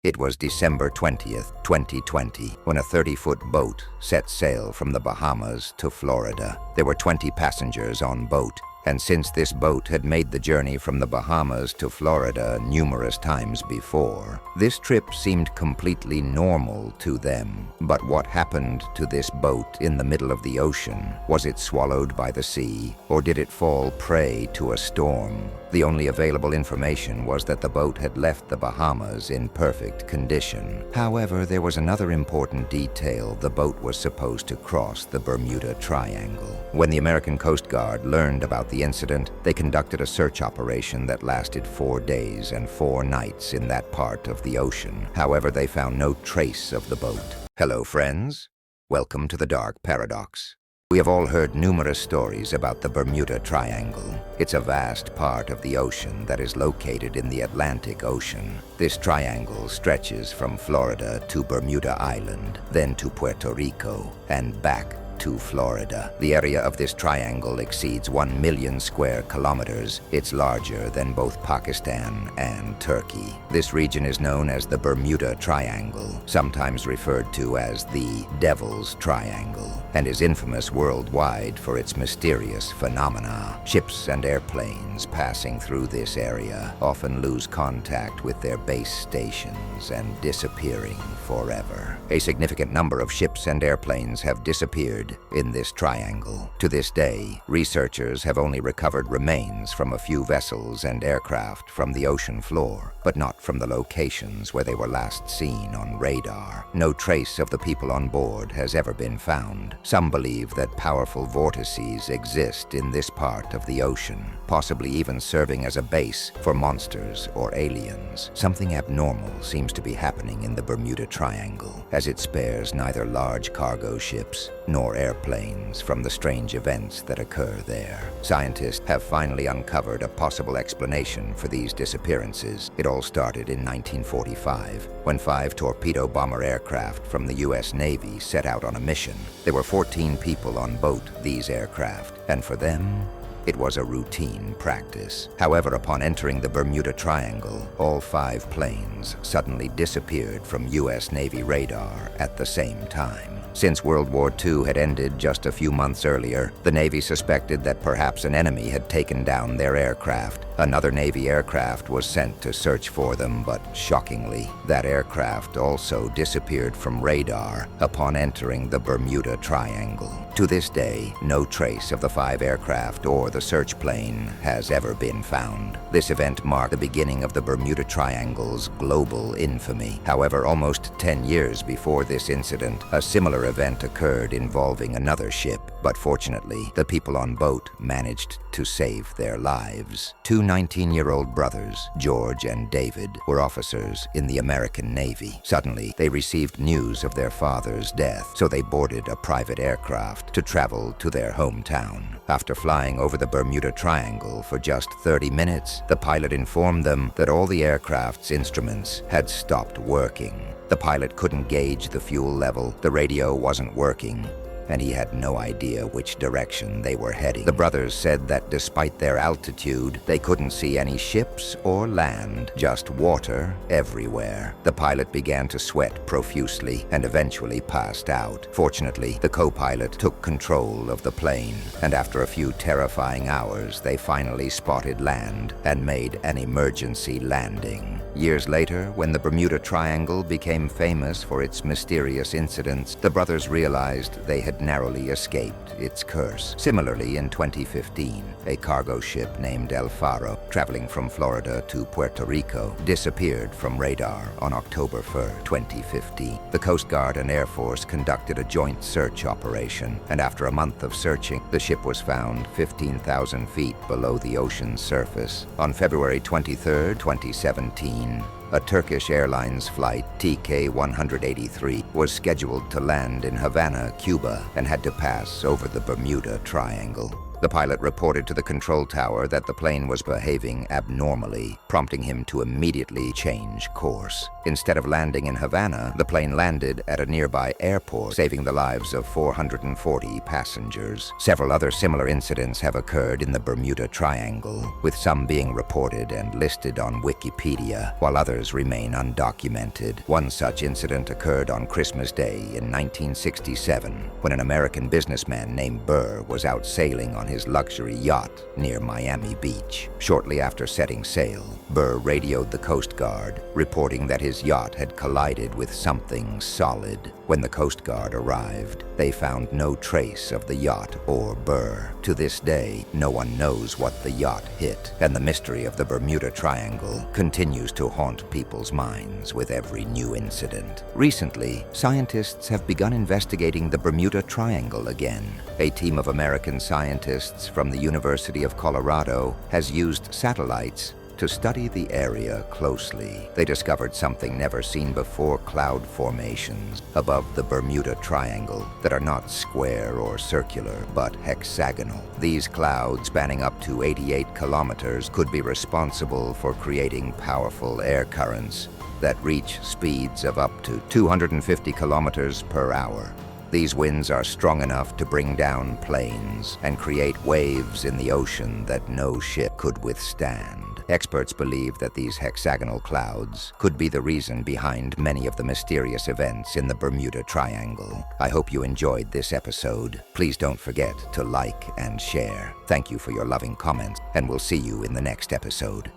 It was December 20th, 2020, when a 30-foot boat set sail from the Bahamas to Florida. There were 20 passengers on boat, and since this boat had made the journey from the Bahamas to Florida numerous times before, this trip seemed completely normal to them. But what happened to this boat in the middle of the ocean? Was it swallowed by the sea, or did it fall prey to a storm? The only available information was that the boat had left the Bahamas in perfect condition. However, there was another important detail: the boat was supposed to cross the Bermuda Triangle. When the American Coast Guard learned about the incident, they conducted a search operation that lasted 4 days and 4 nights in that part of the ocean. However, they found no trace of the boat. Hello, friends. Welcome to the Dark Paradox. We have all heard numerous stories about the Bermuda Triangle. It's a vast part of the ocean that is located in the Atlantic Ocean. This triangle stretches from Florida to Bermuda Island, then to Puerto Rico, and back to Florida. The area of this triangle exceeds 1 million square kilometers. It's larger than both Pakistan and Turkey. This region is known as the Bermuda Triangle, sometimes referred to as the Devil's Triangle, and is infamous worldwide for its mysterious phenomena. Ships and airplanes passing through this area often lose contact with their base stations and disappearing forever. A significant number of ships and airplanes have disappeared in this triangle. To this day, researchers have only recovered remains from a few vessels and aircraft from the ocean floor, but not from the locations where they were last seen on radar. No trace of the people on board has ever been found. Some believe that powerful vortices exist in this part of the ocean, possibly even serving as a base for monsters or aliens. Something abnormal seems to be happening in the Bermuda Triangle, as it spares neither large cargo ships nor airplanes from the strange events that occur there. Scientists have finally uncovered a possible explanation for these disappearances. It all started in 1945, when 5 torpedo bomber aircraft from the U.S. Navy set out on a mission. There were 14 people on board these aircraft, and for them, it was a routine practice. However, upon entering the Bermuda Triangle, all 5 planes suddenly disappeared from U.S. Navy radar at the same time. Since World War II had ended just a few months earlier, the Navy suspected that perhaps an enemy had taken down their aircraft. Another Navy aircraft was sent to search for them, but shockingly, that aircraft also disappeared from radar upon entering the Bermuda Triangle. To this day, no trace of the 5 aircraft or the search plane has ever been found. This event marked the beginning of the Bermuda Triangle's global infamy. However, almost 10 years before this incident, a similar event occurred involving another ship, but fortunately, the people on boat managed to save their lives. 2 19-year-old brothers, George and David, were officers in the American Navy. Suddenly, they received news of their father's death, so they boarded a private aircraft to travel to their hometown. After flying over the Bermuda Triangle for just 30 minutes, the pilot informed them that all the aircraft's instruments had stopped working. The pilot couldn't gauge the fuel level, the radio wasn't working, and he had no idea which direction they were heading. The brothers said that despite their altitude, they couldn't see any ships or land, just water everywhere. The pilot began to sweat profusely and eventually passed out. Fortunately, the co-pilot took control of the plane, and after a few terrifying hours, they finally spotted land and made an emergency landing. Years later, when the Bermuda Triangle became famous for its mysterious incidents, the brothers realized they had narrowly escaped its curse. Similarly, in 2015, a cargo ship named El Faro, traveling from Florida to Puerto Rico, disappeared from radar on October 1, 2015. The Coast Guard and Air Force conducted a joint search operation, and after a month of searching, the ship was found 15,000 feet below the ocean's surface. On February 23, 2017, a Turkish Airlines flight, TK-183, was scheduled to land in Havana, Cuba, and had to pass over the Bermuda Triangle. The pilot reported to the control tower that the plane was behaving abnormally, prompting him to immediately change course. Instead of landing in Havana, the plane landed at a nearby airport, saving the lives of 440 passengers. Several other similar incidents have occurred in the Bermuda Triangle, with some being reported and listed on Wikipedia, while others remain undocumented. One such incident occurred on Christmas Day in 1967, when an American businessman named Burr was out sailing on his luxury yacht near Miami Beach. Shortly after setting sail, Burr radioed the Coast Guard, reporting that his yacht had collided with something solid. When the Coast Guard arrived, they found no trace of the yacht or Burr. To this day, no one knows what the yacht hit, and the mystery of the Bermuda Triangle continues to haunt people's minds with every new incident. Recently, scientists have begun investigating the Bermuda Triangle again. A team of American scientists from the University of Colorado has used satellites to study the area closely. They discovered something never seen before: cloud formations above the Bermuda Triangle that are not square or circular, but hexagonal. These clouds, spanning up to 88 kilometers, could be responsible for creating powerful air currents that reach speeds of up to 250 kilometers per hour. These winds are strong enough to bring down planes and create waves in the ocean that no ship could withstand. Experts believe that these hexagonal clouds could be the reason behind many of the mysterious events in the Bermuda Triangle. I hope you enjoyed this episode. Please don't forget to like and share. Thank you for your loving comments, and we'll see you in the next episode.